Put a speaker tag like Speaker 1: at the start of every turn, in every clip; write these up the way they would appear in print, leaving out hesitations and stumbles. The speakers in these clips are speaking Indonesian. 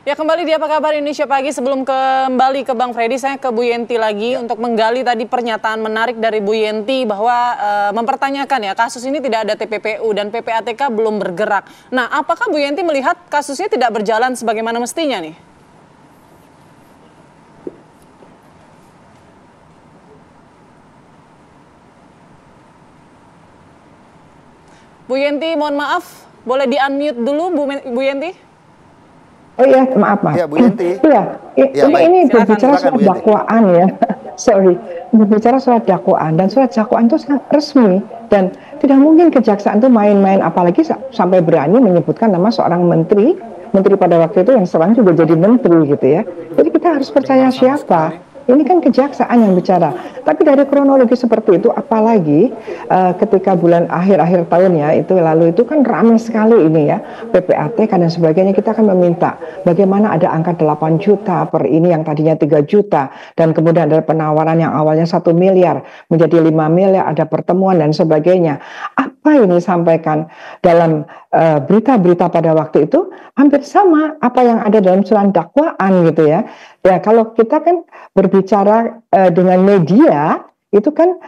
Speaker 1: Ya, kembali di Apa Kabar Indonesia Pagi. Sebelum kembali ke Bang Freddy, saya ke Bu Yenti lagi untuk menggali tadi pernyataan menarik dari Bu Yenti bahwa mempertanyakan ya kasus ini tidak ada TPPU dan PPATK belum bergerak. Nah, apakah Bu Yenti melihat kasusnya tidak berjalan sebagaimana mestinya nih? Bu Yenti, mohon maaf, boleh di-unmute dulu Bu Yenti?
Speaker 2: Oh iya, maaf.
Speaker 3: Ya, Bu Yenti.
Speaker 2: Ini berbicara soal dakwaan ya. Sorry, berbicara soal dakwaan dan surat dakwaan itu sangat resmi dan tidak mungkin kejaksaan itu main-main, apalagi sampai berani menyebutkan nama seorang menteri pada waktu itu yang sekarang juga jadi menteri gitu ya. Jadi kita harus percaya siapa? Ini kan kejaksaan yang bicara. Tapi dari kronologi seperti itu, apalagi ketika bulan akhir tahun ya, itu lalu itu kan ramai sekali ini ya, PPATK dan sebagainya. Kita akan meminta bagaimana ada angka 8 juta per ini yang tadinya 3 juta. Dan kemudian ada penawaran yang awalnya 1 miliar menjadi 5 miliar, ada pertemuan dan sebagainya. Apa ini sampaikan dalam berita-berita pada waktu itu hampir sama apa yang ada dalam surat dakwaan gitu ya. Ya kalau kita kan berbicara dengan media itu kan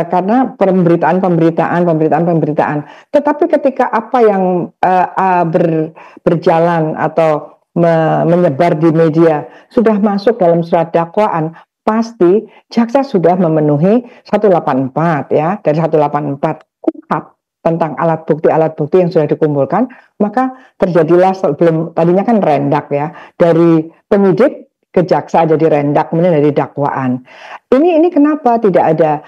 Speaker 2: karena pemberitaan. Tetapi ketika apa yang berjalan atau menyebar di media sudah masuk dalam surat dakwaan, pasti jaksa sudah memenuhi 184 ya, dari 184 KUHP tentang alat bukti yang sudah dikumpulkan, maka terjadilah sebelum tadinya kan rendak ya, dari penyidik ke jaksa jadi rendak, kemudian dari dakwaan. Ini kenapa tidak ada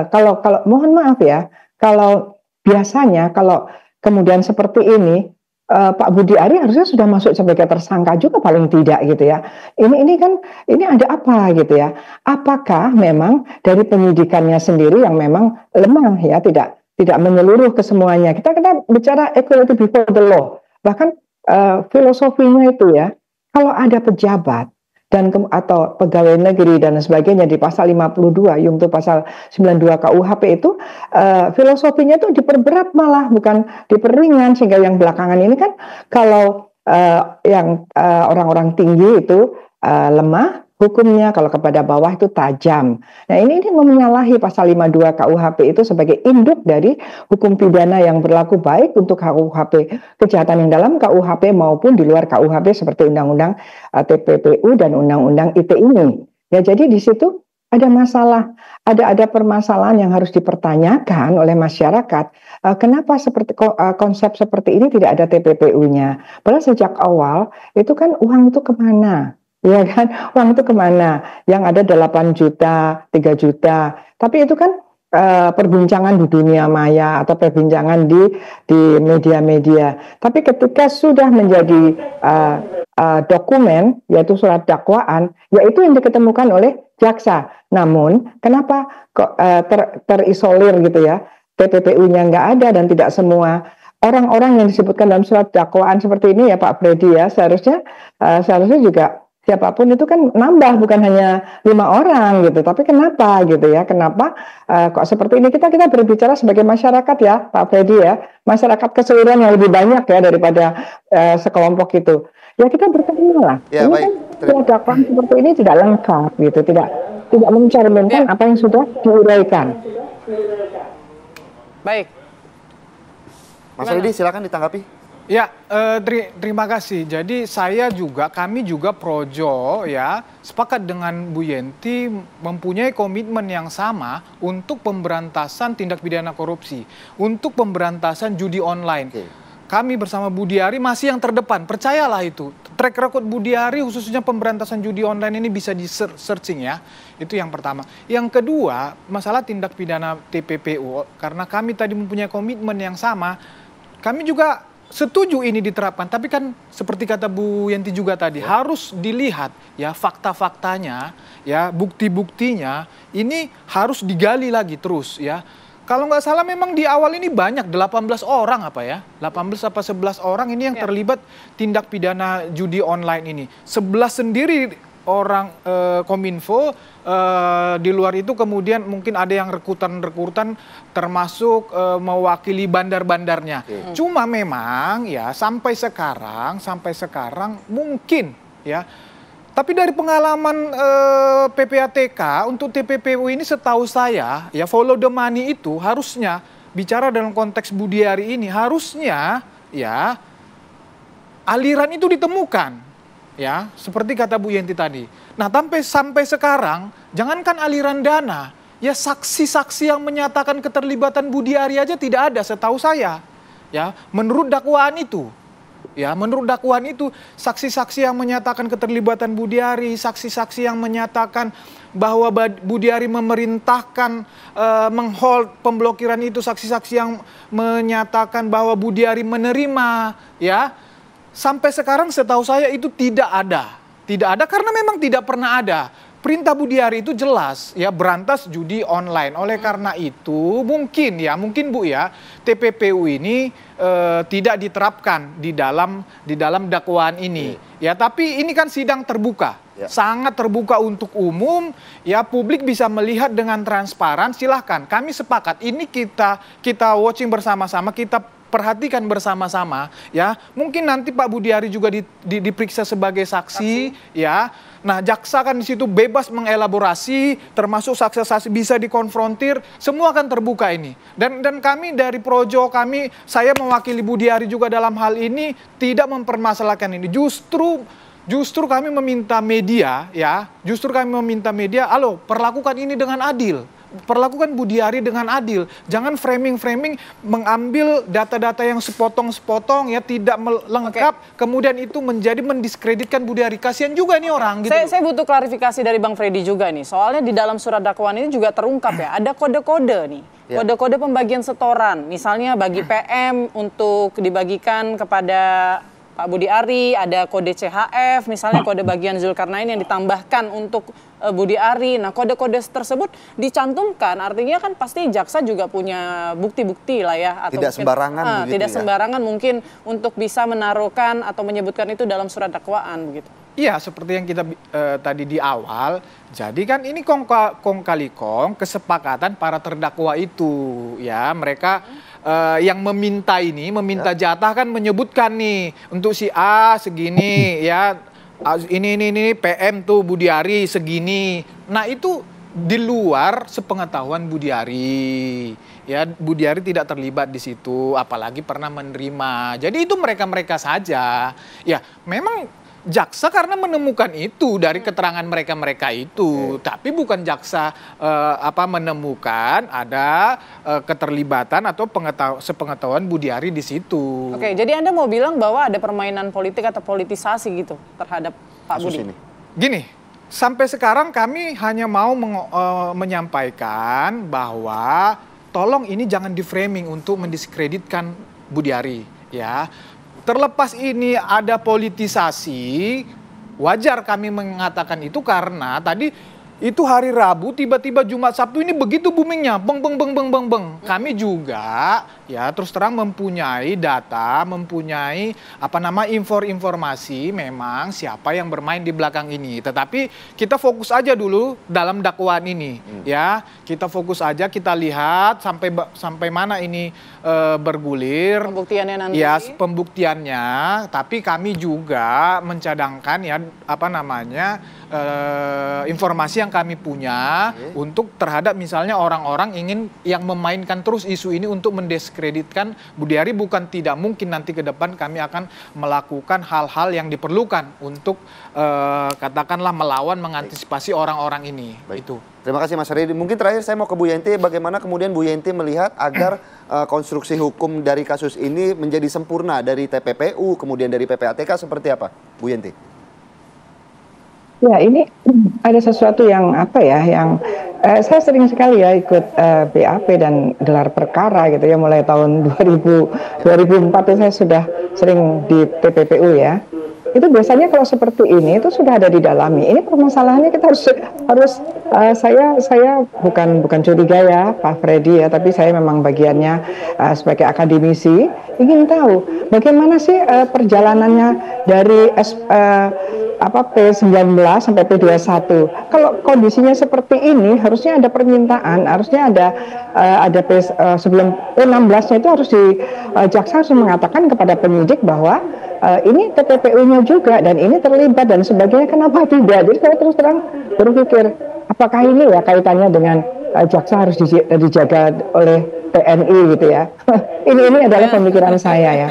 Speaker 2: kalau mohon maaf ya, kalau biasanya kalau kemudian seperti ini Pak Budi Ari harusnya sudah masuk sebagai tersangka juga paling tidak gitu ya. Ini ada apa gitu ya? Apakah memang dari penyidikannya sendiri yang memang lemah ya, tidak menyeluruh ke semuanya. Kita bicara equality before the law. Bahkan filosofinya itu ya, kalau ada pejabat dan atau pegawai negeri dan sebagainya di pasal 52 yungto pasal 92 KUHP itu filosofinya itu diperberat malah bukan diperingan, sehingga yang belakangan ini kan kalau yang orang-orang tinggi itu lemah hukumnya, kalau kepada bawah itu tajam. Nah ini menyalahi pasal 52 KUHP itu sebagai induk dari hukum pidana yang berlaku baik untuk KUHP kejahatan yang dalam KUHP maupun di luar KUHP seperti Undang-Undang TPPU dan Undang-Undang ITE ini. Ya jadi di situ ada masalah, ada permasalahan yang harus dipertanyakan oleh masyarakat. Kenapa konsep seperti ini tidak ada TPPU-nya? Padahal sejak awal itu kan uang itu kemana? Ya kan, uang itu kemana? Yang ada 8 juta, 3 juta. Tapi itu kan perbincangan di dunia maya atau perbincangan di media-media. Tapi ketika sudah menjadi dokumen, yaitu surat dakwaan, yaitu yang diketemukan oleh jaksa. Namun, kenapa kok terisolir gitu ya? TPPU-nya nggak ada dan tidak semua orang-orang yang disebutkan dalam surat dakwaan seperti ini ya Pak Freddy ya, seharusnya juga siapapun itu kan nambah, bukan hanya 5 orang gitu. Tapi kenapa gitu ya? Kenapa kok seperti ini? Kita berbicara sebagai masyarakat ya, Pak Freddy ya. Masyarakat keseluruhan yang lebih banyak ya daripada sekelompok itu. Ya kita bertanya lah.
Speaker 3: Ya,
Speaker 2: ini
Speaker 3: baik.
Speaker 2: kan dakwaan seperti ini tidak lengkap gitu, tidak mencerminkan apa yang sudah diuraikan.
Speaker 1: Baik.
Speaker 3: Mas Rudi silakan ditanggapi.
Speaker 4: Ya, terima kasih. Jadi kami juga Projo ya sepakat dengan Bu Yenti mempunyai komitmen yang sama untuk pemberantasan tindak pidana korupsi, untuk pemberantasan judi online. Okay. Kami bersama Budi Ari masih yang terdepan, percayalah itu. Track record Budi Ari khususnya pemberantasan judi online ini bisa di-searching ya. Itu yang pertama. Yang kedua, masalah tindak pidana TPPU, karena kami tadi mempunyai komitmen yang sama, kami juga setuju ini diterapkan, tapi kan seperti kata Bu Yenti juga tadi, harus dilihat ya fakta-faktanya, ya bukti-buktinya, ini harus digali lagi terus ya. Kalau nggak salah memang di awal ini banyak 18 orang apa ya, 18 apa 11 orang ini yang terlibat tindak pidana judi online ini. 11 sendiri orang Kominfo, di luar itu kemudian mungkin ada yang rekrutan termasuk mewakili bandar-bandarnya. Cuma memang ya sampai sekarang mungkin ya. Tapi dari pengalaman PPATK untuk TPPU ini setahu saya ya follow the money itu harusnya bicara dalam konteks Budiari ini harusnya ya aliran itu ditemukan ya seperti kata Bu Yenti tadi. Nah sampai sekarang jangankan aliran dana ya saksi-saksi yang menyatakan keterlibatan Budiari aja tidak ada setahu saya ya menurut dakwaan itu. Ya, menurut dakwaan itu saksi-saksi yang menyatakan keterlibatan Budiari, saksi-saksi yang menyatakan bahwa Budiari memerintahkan menghold pemblokiran itu, saksi-saksi yang menyatakan bahwa Budiari menerima, ya. Sampai sekarang setahu saya itu tidak ada. Tidak ada karena memang tidak pernah ada. Perintah Budiari itu jelas ya berantas judi online. Oleh karena itu mungkin Bu ya TPPU ini tidak diterapkan di dalam dakwaan ini. Ya tapi ini kan sidang terbuka. Ya. Sangat terbuka untuk umum, ya publik bisa melihat dengan transparan. Silahkan, kami sepakat. Ini kita watching bersama-sama, kita perhatikan bersama-sama, ya. Mungkin nanti Pak Budiari juga diperiksa sebagai saksi, ya. Nah, jaksa kan di situ bebas mengelaborasi, termasuk saksi-saksi bisa dikonfrontir, semua akan terbuka ini. Dan kami dari Projo saya mewakili Budiari juga dalam hal ini tidak mempermasalahkan ini. Justru kami meminta media, ya, halo, perlakukan ini dengan adil. Perlakukan Budiari dengan adil. Jangan framing mengambil data-data yang sepotong-sepotong ya tidak lengkap, kemudian itu menjadi mendiskreditkan Budiari. Kasihan juga nih orang gitu.
Speaker 1: Saya butuh klarifikasi dari Bang Freddy juga nih. Soalnya di dalam surat dakwaan ini juga terungkap ya, ada kode-kode nih. Kode-kode pembagian setoran. Misalnya bagi PM untuk dibagikan kepada Pak Budiari, ada kode CHF, misalnya kode bagian Zulkarnain yang ditambahkan untuk Budiari. Nah, kode-kode tersebut dicantumkan, artinya kan pasti jaksa juga punya bukti-bukti lah ya. Atau
Speaker 3: tidak sembarangan begitu
Speaker 1: tidak
Speaker 3: ya?
Speaker 1: sembarangan mungkin untuk bisa menaruhkan atau menyebutkan itu dalam surat dakwaan begitu.
Speaker 4: Iya, seperti yang kita tadi di awal. Jadi kan ini kong kali kong kesepakatan para terdakwa itu, ya mereka yang meminta jatah kan menyebutkan nih untuk si A segini, ya ini PM tuh Budiari segini. Nah itu di luar sepengetahuan Budiari. Ya, Budiari tidak terlibat di situ, apalagi pernah menerima. Jadi itu mereka saja. Ya, memang jaksa karena menemukan itu dari keterangan mereka itu, tapi bukan jaksa menemukan ada keterlibatan atau sepengetahuan Budiari di situ.
Speaker 1: Oke, jadi Anda mau bilang bahwa ada permainan politik atau politisasi gitu terhadap Pak Budi?
Speaker 4: Gini, sampai sekarang kami hanya mau menyampaikan bahwa tolong ini jangan di-framing untuk mendiskreditkan Budiari, ya. Terlepas ini ada politisasi, wajar kami mengatakan itu karena tadi itu hari Rabu tiba-tiba Jumat Sabtu ini begitu boomingnya, beng. Kami juga ya terus terang mempunyai data, mempunyai informasi memang siapa yang bermain di belakang ini. Tetapi kita fokus aja dulu dalam dakwaan ini, ya kita fokus aja, kita lihat sampai mana ini bergulir.
Speaker 1: Pembuktiannya nanti.
Speaker 4: Ya pembuktiannya. Tapi kami juga mencadangkan ya informasi yang kami punya untuk terhadap misalnya orang-orang yang memainkan terus isu ini untuk mendiskreditkan Budiari. Bukan tidak mungkin nanti ke depan kami akan melakukan hal-hal yang diperlukan untuk katakanlah melawan, mengantisipasi orang-orang ini. Itu.
Speaker 3: Terima kasih Mas Redi. Mungkin terakhir saya mau ke Bu Yenti, bagaimana kemudian Bu Yenti melihat agar konstruksi hukum dari kasus ini menjadi sempurna dari TPPU kemudian dari PPATK seperti apa, Bu Yenti?
Speaker 2: Ya, ini ada sesuatu yang yang saya sering sekali ya ikut BAP dan gelar perkara gitu ya, mulai tahun 2004 saya sudah sering di TPPU ya. Itu biasanya kalau seperti ini itu sudah ada didalami. Ini permasalahannya kita harus saya bukan curiga ya Pak Freddy ya, tapi saya memang bagiannya sebagai akademisi ingin tahu bagaimana sih perjalanannya dari P19 sampai P21. Kalau kondisinya seperti ini harusnya ada permintaan, harusnya ada sebelum P16-nya itu harus jaksa harus mengatakan kepada penyidik bahwa ini TPPU-nya juga dan ini terlibat dan sebagainya, kenapa tidak? Jadi saya terus terang berpikir apakah ini ya kaitannya dengan jaksa harus dijaga oleh TNI gitu ya. Ini adalah pemikiran saya ya.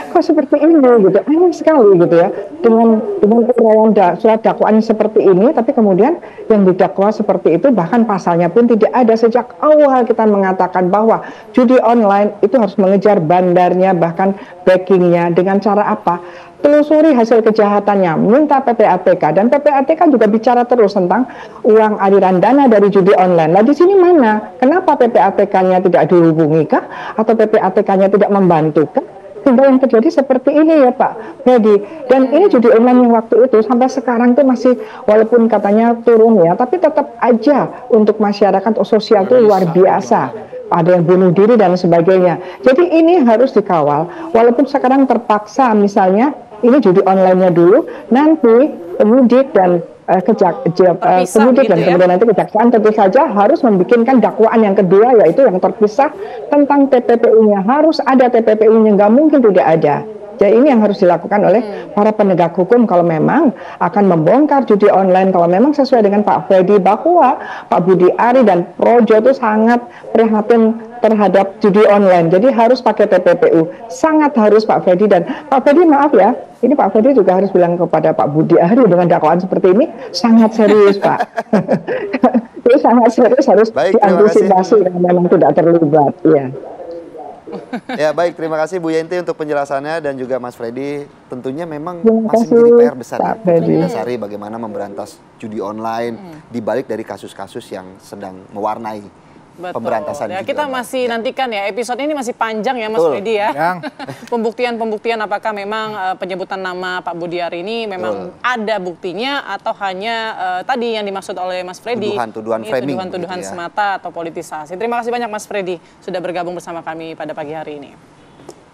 Speaker 2: Kok seperti ini gitu, aneh sekali gitu ya. Dengan uraian surat dakwaan seperti ini, tapi kemudian yang didakwa seperti itu, bahkan pasalnya pun tidak ada. Sejak awal kita mengatakan bahwa judi online itu harus mengejar bandarnya, bahkan backingnya. Dengan cara apa? Telusuri hasil kejahatannya, minta PPATK, dan PPATK juga bicara terus tentang uang aliran dana dari judi online. Nah di sini mana? Kenapa PPATK-nya tidak dihubungi kah? Atau PPATK-nya tidak membantu kah? Sehingga yang terjadi seperti ini ya Pak Freddy. Dan ini judi online yang waktu itu sampai sekarang tuh masih, walaupun katanya turun ya, tapi tetap aja untuk masyarakat sosial tuh luar biasa. Ada yang bunuh diri dan sebagainya. Jadi ini harus dikawal. Walaupun sekarang terpaksa misalnya ini judi online-nya dulu, nanti penyidik dan penyidik dan kemudian nanti kejaksaan tentu saja harus membikinkan dakwaan yang kedua, yaitu yang terpisah tentang TPPU-nya. Harus ada TPPU-nya, nggak mungkin tidak ada. Jadi ini yang harus dilakukan oleh para penegak hukum kalau memang akan membongkar judi online, kalau memang sesuai dengan Pak Freddy bahwa Pak Budi Ari dan Projo itu sangat prihatin terhadap judi online. Jadi harus pakai TPPU. Sangat harus Pak Freddy. Dan Pak Freddy maaf ya, ini Pak Freddy juga harus bilang kepada Pak Budi Ari dengan dakwaan seperti ini sangat serius Pak. Itu sangat serius, harus diantisipasi yang memang tidak terlibat. Ya.
Speaker 3: Ya baik, terima kasih Bu Yenti untuk penjelasannya dan juga Mas Freddy. Tentunya memang masih menjadi PR besar ya untuk mendasari bagaimana memberantas judi online di balik dari kasus-kasus yang sedang mewarnai pemberantasan.
Speaker 1: Ya, kita masih nantikan ya, episode ini masih panjang ya Mas Freddy ya. Pembuktian apakah memang penyebutan nama Pak Budi Ari ini memang ada buktinya atau hanya tadi yang dimaksud oleh Mas Freddy,
Speaker 3: tuduhan framing,
Speaker 1: tuduhan
Speaker 3: gitu ya,
Speaker 1: semata atau politisasi. Terima kasih banyak Mas Freddy sudah bergabung bersama kami pada pagi hari ini.